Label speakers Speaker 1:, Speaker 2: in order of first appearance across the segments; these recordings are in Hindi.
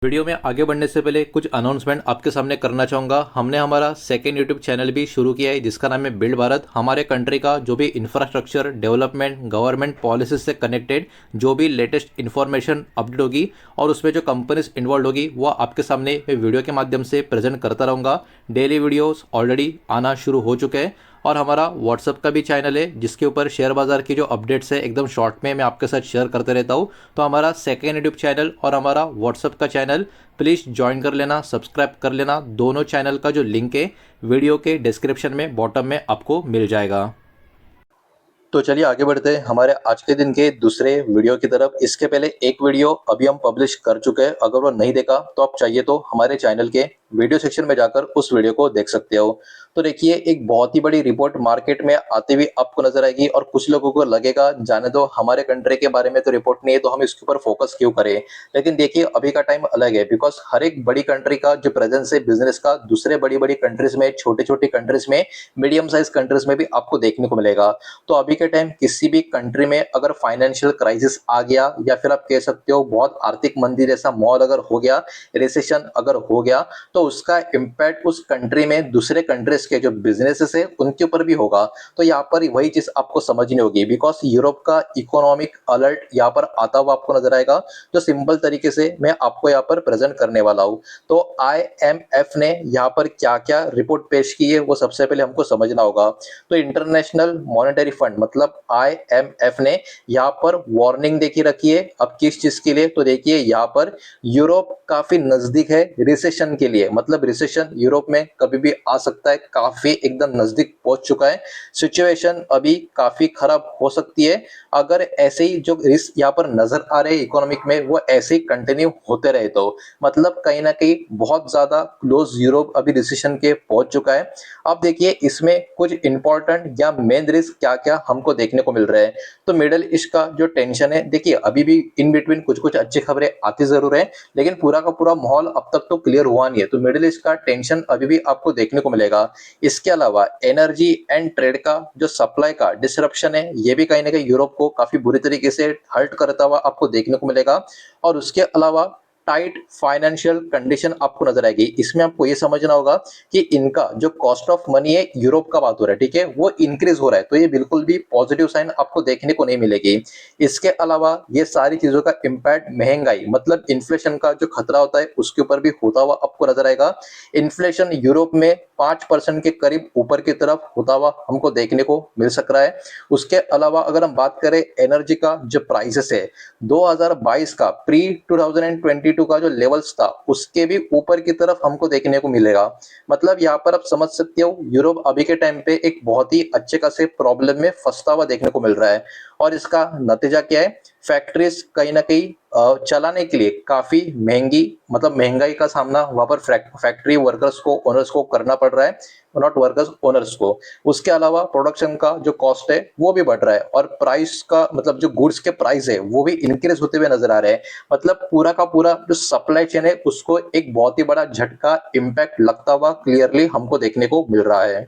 Speaker 1: वीडियो में आगे बढ़ने से पहले कुछ अनाउंसमेंट आपके सामने करना चाहूँगा। हमने हमारा सेकेंड यूट्यूब चैनल भी शुरू किया है जिसका नाम है बिल्ड भारत। हमारे कंट्री का जो भी इंफ्रास्ट्रक्चर डेवलपमेंट गवर्नमेंट पॉलिसीज से कनेक्टेड जो भी लेटेस्ट इन्फॉर्मेशन अपडेट होगी और उसमें जो कंपनीज इन्वॉल्व होगी वो आपके सामने मैं वीडियो के माध्यम से प्रेजेंट करता रहूँगा। डेली वीडियोज़ ऑलरेडी आना शुरू हो चुके हैं और हमारा व्हाट्सअप का भी चैनल है जिसके ऊपर शेयर बाज़ार की जो अपडेट्स है एकदम शॉर्ट में मैं आपके साथ शेयर करते रहता हूँ। तो हमारा सेकेंड यूट्यूब चैनल और हमारा व्हाट्सअप का चैनल प्लीज़ ज्वाइन कर लेना, सब्सक्राइब कर लेना। दोनों चैनल का जो लिंक है वीडियो के डिस्क्रिप्शन में बॉटम में आपको मिल जाएगा। तो चलिए आगे बढ़ते हैं हमारे आज के दिन के दूसरे वीडियो की तरफ। इसके पहले एक वीडियो अभी हम पब्लिश कर चुके हैं, अगर वो नहीं देखा तो आप चाहिए तो हमारे चैनल के वीडियो सेक्शन में जाकर उस वीडियो को देख सकते हो। तो देखिए एक बहुत ही बड़ी रिपोर्ट मार्केट में आती हुई आपको नजर आएगी और कुछ लोगों को लगेगा जाने दो, हमारे कंट्री के बारे में तो रिपोर्ट नहीं है तो हम इसके ऊपर फोकस क्यों करें। लेकिन देखिए अभी का टाइम अलग है, बिकॉज हर एक बड़ी कंट्री का जो प्रेजेंस है बिजनेस का दूसरे बड़ी बड़ी कंट्रीज में, छोटी छोटी कंट्रीज में, मीडियम साइज कंट्रीज में भी आपको देखने को मिलेगा। तो अभी के टाइम किसी भी कंट्री में अगर फाइनेंशियल क्राइसिस आ गया या फिर आप कह सकते हो बहुत आर्थिक मंदी जैसा माहौल अगर हो गया, रिसेशन अगर हो गया, तो उसका इम्पैक्ट उस कंट्री में दूसरे कंट्रीज के जो बिजनेसेस है उनके ऊपर भी होगा। तो यहाँ पर वही चीज आपको समझनी होगी, बिकॉज यूरोप का इकोनॉमिक अलर्ट यहाँ पर आता हुआ आपको नजर आएगा जो सिंपल तरीके से मैं आपको यहाँ पर प्रेजेंट करने वाला हूँ। तो IMF ने यहाँ पर क्या क्या रिपोर्ट पेश की है वो सबसे पहले हमको समझना होगा। तो इंटरनेशनल मॉनेटरी फंड मतलब IMF ने यहाँ पर वार्निंग देखी रखी है। अब किस चीज के लिए, तो देखिए यहाँ पर यूरोप काफी नजदीक है रिसेशन के लिए, मतलब रिसेशन यूरोप में कभी भी आ सकता है, काफी एकदम नजदीक पहुंच चुका है। सिचुएशन अभी काफी खराब हो सकती है अगर ऐसे ही जो रिस्क यहाँ पर नजर आ रहे हैं इकोनॉमिक में वो ऐसे ही कंटिन्यू होते रहे तो, मतलब कहीं ना कहीं बहुत ज्यादा क्लोज यूरोप अभी रिसेशन के पहुंच चुका है। अब देखिए इसमें कुछ इंपॉर्टेंट या मेन रिस्क क्या क्या हमको देखने को मिल रहा है। तो मिडल ईस्ट का जो टेंशन है, देखिए अभी भी इन बिटवीन कुछ कुछ अच्छी खबरें आती जरूर है लेकिन पूरा का पूरा माहौल अब तक तो क्लियर हुआ नहीं है। तो मिडिल ईस्ट का टेंशन अभी भी आपको देखने को मिलेगा। इसके अलावा एनर्जी एंड ट्रेड का जो सप्लाई का डिसरप्शन है ये भी कहीं ना कहीं यूरोप को काफी बुरी तरीके से हर्ट करता हुआ आपको देखने को मिलेगा। और उसके अलावा टाइट फाइनेंशियल कंडीशन आपको नजर आएगी। इसमें आपको ये समझना होगा कि इनका जो कॉस्ट ऑफ मनी है यूरोप का बात हो रहा है, ठीक है, वो इंक्रीज हो रहा है। तो ये बिल्कुल भी पॉजिटिव साइन आपको देखने को नहीं मिलेगी। इसके अलावा ये सारी चीजों का इम्पैक्ट महंगाई मतलब इन्फ्लेशन का जो खतरा होता है उसके ऊपर भी होता हुआ आपको नजर आएगा। इन्फ्लेशन यूरोप में 5% के करीब ऊपर की तरफ होता हुआ हमको देखने को मिल सक रहा है। उसके अलावा अगर हम बात करें एनर्जी का जो प्राइसेस है 2022 का प्री 2022 का जो लेवल्स था उसके भी ऊपर की तरफ हमको देखने को मिलेगा। मतलब यहाँ पर आप समझ सकते हो यूरोप अभी के टाइम पे एक बहुत ही अच्छे खासे प्रॉब्लम में फंसता हुआ देखने को मिल रहा है। और इसका नतीजा क्या है, फैक्ट्रीज कहीं ना कहीं चलाने के लिए काफी महंगी, मतलब महंगाई का सामना वहां पर फैक्ट्री वर्कर्स को, ओनर्स को करना पड़ रहा है, नॉट वर्कर्स, ओनर्स को। उसके अलावा प्रोडक्शन का जो कॉस्ट है वो भी बढ़ रहा है और प्राइस का मतलब जो गुड्स के प्राइस है वो भी इंक्रीज होते हुए नजर आ रहे हैं। मतलब पूरा का पूरा जो सप्लाई चेन है उसको एक बहुत ही बड़ा झटका इम्पैक्ट लगता हुआ क्लियरली हमको देखने को मिल रहा है।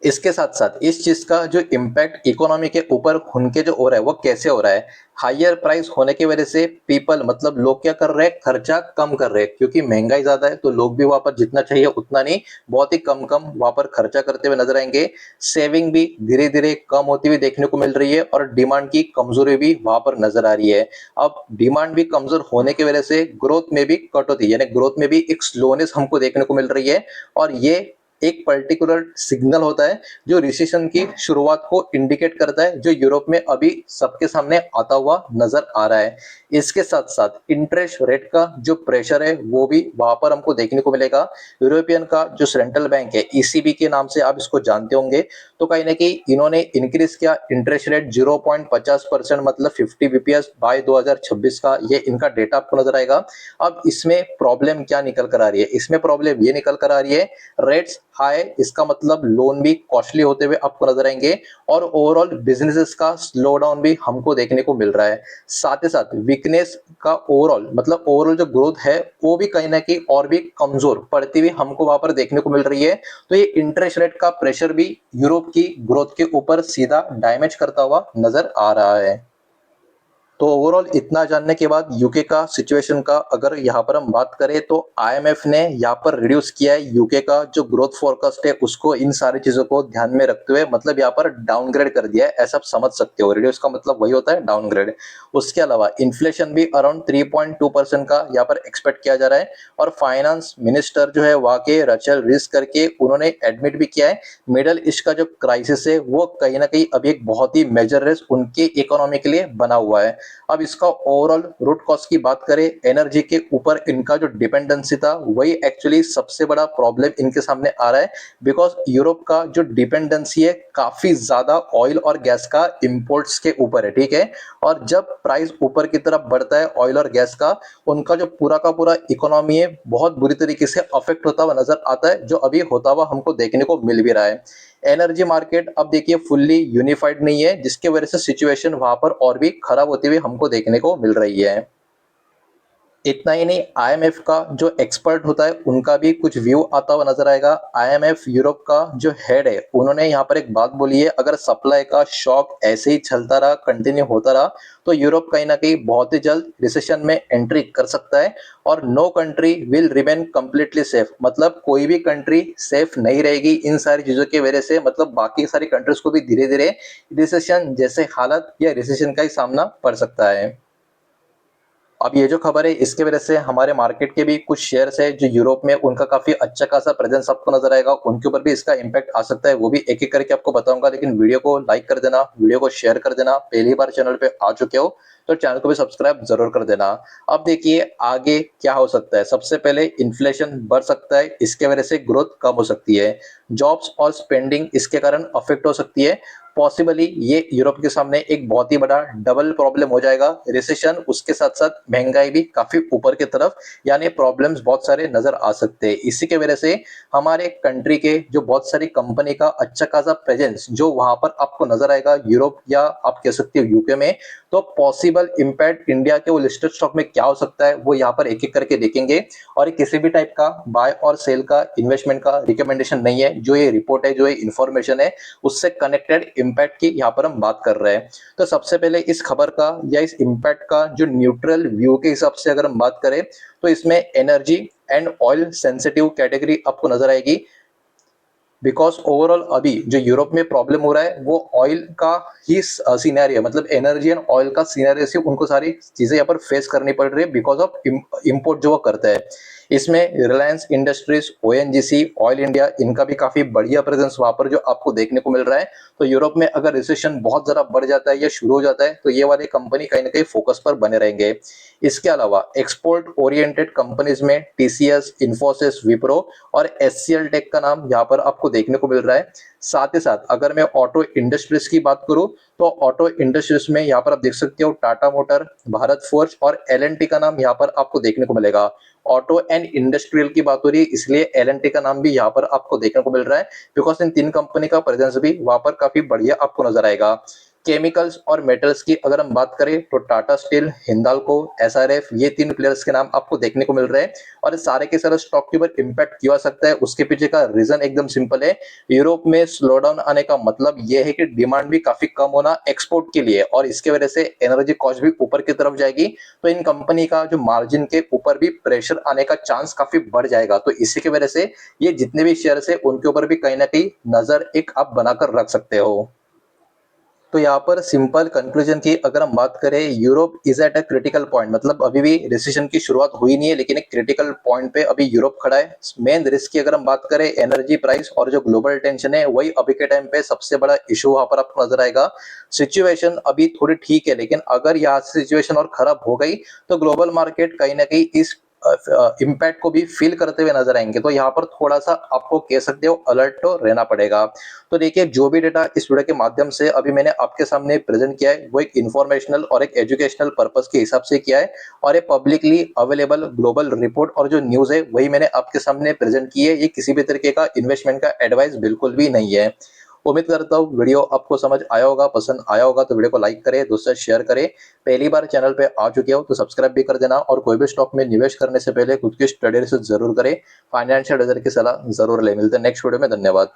Speaker 1: इसके साथ साथ इस चीज का जो इम्पैक्ट इकोनॉमी के ऊपर उनके जो हो रहा है वो कैसे हो रहा है, हायर प्राइस होने की वजह से पीपल मतलब लोग क्या कर रहे हैं, खर्चा कम कर रहे हैं क्योंकि महंगाई ज्यादा है। तो लोग भी वहां पर जितना चाहिए उतना नहीं, बहुत ही कम कम वहां पर खर्चा करते हुए नजर आएंगे। सेविंग भी धीरे धीरे कम होती हुई देखने को मिल रही है और डिमांड की कमजोरी भी वहां पर नजर आ रही है। अब डिमांड भी कमजोर होने की वजह से ग्रोथ में भी कटौती यानी ग्रोथ में भी एक स्लोनेस हमको देखने को मिल रही है। और ये एक पर्टिकुलर सिग्नल होता है जो रिसेशन की शुरुआत को इंडिकेट करता है, जो यूरोप में अभी सबके सामने आता हुआ नजर आ रहा है। इसके साथ साथ इंटरेस्ट रेट का जो प्रेशर है वो भी वहां पर हमको देखने को मिलेगा। यूरोपियन का जो सेंट्रल बैंक है ECB के नाम से आप इसको जानते होंगे, तो कहीं ना कहीं इन्होंने इंक्रीज किया इंटरेस्ट रेट 0.50% मतलब 50 BPS बाय 2026 का, ये इनका डेटा आपको नजर आएगा। अब इसमें प्रॉब्लम क्या निकल कर आ रही है, इसमें प्रॉब्लम ये निकल कर आ रही है रेट्स हाई, इसका मतलब लोन भी कॉस्टली होते हुए आपको नजर आएंगे और ओवरऑल बिजनेसेस का स्लो डाउन भी हमको देखने को मिल रहा है। साथ ही साथ वीकनेस का ओवरऑल मतलब ओवरऑल जो ग्रोथ है वो भी कहीं ना कहीं और भी कमजोर पड़ती हुई हमको वहां पर देखने को मिल रही है। तो ये इंटरेस्ट रेट का प्रेशर भी यूरोप की ग्रोथ के ऊपर सीधा डैमेज करता हुआ नजर आ रहा है। तो ओवरऑल इतना जानने के बाद यूके का सिचुएशन का अगर यहाँ पर हम बात करें तो आईएमएफ ने यहाँ पर रिड्यूस किया है यूके का जो ग्रोथ फोरकास्ट है उसको इन सारी चीजों को ध्यान में रखते हुए, मतलब यहाँ पर डाउनग्रेड कर दिया है, ऐसा आप समझ सकते हो। रिड्यूस का मतलब वही होता है डाउनग्रेड। उसके अलावा इन्फ्लेशन भी अराउंड 3.2% का यहाँ पर एक्सपेक्ट किया जा रहा है। और फाइनेंस मिनिस्टर जो है वहाँ के रचल रिस करके उन्होंने एडमिट भी किया है मिडल ईस्ट का जो क्राइसिस है वो कहीं ना कहीं अभी एक बहुत ही मेजर रिस्क उनके इकोनॉमी के लिए बना हुआ है। अब इसका ओवरऑल रूट कॉज की बात करें, एनर्जी के ऊपर इनका जो डिपेंडेंसी था वही एक्चुअली सबसे बड़ा प्रॉब्लम इनके सामने आ रहा है। बिकॉज यूरोप का जो डिपेंडेंसी है काफी ज्यादा ऑयल और गैस का इंपोर्ट्स के ऊपर है, ठीक है। और जब प्राइस ऊपर की तरफ बढ़ता है ऑयल और गैस का, उनका जो पूरा का पूरा इकोनॉमी है बहुत बुरी तरीके से अफेक्ट होता हुआ नजर आता है, जो अभी होता हुआ हमको देखने को मिल भी रहा है। एनर्जी मार्केट अब देखिए फुल्ली यूनिफाइड नहीं है, जिसके वजह से सिचुएशन वहां पर और भी खराब होती हुई हमको देखने को मिल रही है। इतना ही नहीं, आईएमएफ का जो एक्सपर्ट होता है उनका भी कुछ व्यू आता हुआ नजर आएगा। आईएमएफ यूरोप का जो हेड है उन्होंने यहाँ पर एक बात बोली है, अगर सप्लाई का शॉक ऐसे ही चलता रहा, कंटिन्यू होता रहा, तो यूरोप कहीं ना कहीं बहुत ही जल्द रिसेशन में एंट्री कर सकता है। और no country will remain completely safe, मतलब कोई भी कंट्री सेफ नहीं रहेगी इन सारी चीजों की वजह से। मतलब बाकी सारी कंट्रीज को भी धीरे धीरे रिसेशन जैसे हालत या रिसेशन का ही सामना पड़ सकता है। अब ये जो खबर है इसके वजह से हमारे मार्केट के भी कुछ शेयर्स है जो यूरोप में उनका काफी अच्छा खासा प्रेजेंस आपको नजर आएगा, उनके ऊपर भी इसका इम्पैक्ट आ सकता है। वो भी एक एक करके आपको बताऊंगा, लेकिन वीडियो को लाइक कर देना, वीडियो को शेयर कर देना। पहली बार चैनल पे आ चुके हो तो चैनल को भी सब्सक्राइब जरूर कर देना। अब देखिए आगे क्या हो सकता है। सबसे पहले इन्फ्लेशन बढ़ सकता है, इसके वजह से ग्रोथ कम हो सकती है। जॉब्स और स्पेंडिंग इसके कारण अफेक्ट हो सकती है। पॉसिबली ये यूरोप के सामने एक बहुत ही बड़ा डबल प्रॉब्लम हो जाएगा, रिसेशन उसके साथ साथ महंगाई भी काफी ऊपर की तरफ, यानी प्रॉब्लम्स बहुत सारे नजर आ सकते हैं। इसी के वजह से हमारे कंट्री के जो बहुत सारी कंपनी का अच्छा खासा प्रेजेंस जो वहां पर आपको नजर आएगा यूरोप या आप कह सकते हो यूके में, तो पॉसिबल इम्पैक्ट इंडिया के वो लिस्टेड स्टॉक में क्या हो सकता है वो यहाँ पर एक एक करके देखेंगे। और ये किसी भी टाइप का बाय और सेल का इन्वेस्टमेंट का रिकमेंडेशन नहीं है, जो ये रिपोर्ट है, जो ये इन्फॉर्मेशन है, उससे कनेक्टेड इम्पैक्ट की यहाँ पर हम बात कर रहे हैं। तो सबसे पहले इस खबर का या इस इम्पैक्ट का जो न्यूट्रल व्यू के हिसाब से अगर हम बात करें तो इसमें energy and oil sensitive category आपको नजर आएगी। बिकॉज ओवरऑल अभी जो यूरोप में प्रॉब्लम हो रहा है वो ऑयल का ही सीनैरियो, मतलब एनर्जी एंड ऑयल का सीनैरियो से उनको सारी चीजें यहाँ पर फेस करनी पड़ रही है बिकॉज ऑफ इम्पोर्ट जो वो करता है। इसमें Reliance industries, ONGC, oil India, इनका भी काफी बढ़िया प्रेजेंस वहां पर जो आपको देखने को मिल रहा है। तो यूरोप में अगर रिसेशन बहुत ज्यादा बढ़ जाता है या शुरू हो जाता है तो ये वाले कंपनी कहीं ना कहीं फोकस पर बने रहेंगे। इसके अलावा एक्सपोर्ट ओरिएंटेड कंपनीज में टीसीएस, इंफोसिस, विप्रो और एचसीएल टेक का नाम यहाँ पर आपको देखने को मिल रहा है। साथ ही साथ अगर मैं ऑटो इंडस्ट्रीज की बात करूं तो ऑटो इंडस्ट्रीज में यहाँ पर आप देख सकते हो टाटा मोटर, भारत फोर्ज और एलएनटी का नाम यहाँ पर आपको देखने को मिलेगा। ऑटो एंड इंडस्ट्रियल की बात हो रही है इसलिए एलएनटी का नाम भी यहाँ पर आपको देखने को मिल रहा है, बिकॉज इन तीन कंपनी का प्रेजेंस भी वहां पर काफी बढ़िया आपको नजर आएगा। केमिकल्स और मेटल्स की अगर हम बात करें तो टाटा स्टील, हिंदाल्को, एसआरएफ, ये तीन प्लेयर्स के नाम आपको देखने को मिल रहे हैं। और सारे के सारे स्टॉक के ऊपर इम्पैक्ट किया सकता है, उसके पीछे का रीजन एकदम सिंपल है। यूरोप में स्लो डाउन आने का मतलब यह है कि डिमांड भी काफी कम होना एक्सपोर्ट के लिए, और इसके वजह से एनर्जी कॉस्ट भी ऊपर की तरफ जाएगी। तो इन कंपनी का जो मार्जिन के ऊपर भी प्रेशर आने का चांस काफी बढ़ जाएगा। तो इसी की वजह से ये जितने भी शेयर्स है उनके ऊपर भी कहीं ना कहीं नजर एक आप बनाकर रख सकते हो। तो यहाँ पर सिंपल कंक्लूजन की अगर हम बात करें, Europe is at a critical point, मतलब अभी भी रिसेशन की शुरुआत हुई नहीं है लेकिन एक क्रिटिकल पॉइंट पे अभी यूरोप खड़ा है। मेन रिस्क की अगर हम बात करें, एनर्जी प्राइस और जो ग्लोबल टेंशन है वही अभी के टाइम पे सबसे बड़ा इशू वहां पर आपको नजर आएगा। सिचुएशन अभी थोड़ी ठीक है, लेकिन अगर यहाँ से सिचुएशन और खराब हो गई तो ग्लोबल मार्केट कहीं ना कहीं इस इम्पैक्ट को भी फील करते हुए नजर आएंगे। तो यहाँ पर थोड़ा सा आपको कह सकते हो अलर्ट तो रहना पड़ेगा। तो देखिए जो भी डेटा इस वीडियो के माध्यम से अभी मैंने आपके सामने प्रेजेंट किया है वो एक इन्फॉर्मेशनल और एक एजुकेशनल पर्पस के हिसाब से किया है, और ये पब्लिकली अवेलेबल ग्लोबल रिपोर्ट और जो न्यूज है वही मैंने आपके सामने प्रेजेंट की है। ये किसी भी तरीके का इन्वेस्टमेंट का एडवाइस बिल्कुल भी नहीं है। उम्मीद करता हूँ वीडियो आपको समझ आया होगा, पसंद आया होगा तो वीडियो को लाइक करें, दोस्तों शेयर करें। पहली बार चैनल पे आ चुके हो तो सब्सक्राइब भी कर देना, और कोई भी स्टॉक में निवेश करने से पहले खुद की स्टडी रिसर्च जरूर करें, फाइनेंशियल एडवाइजर की सलाह जरूर ले। मिलते हैं नेक्स्ट वीडियो में, धन्यवाद।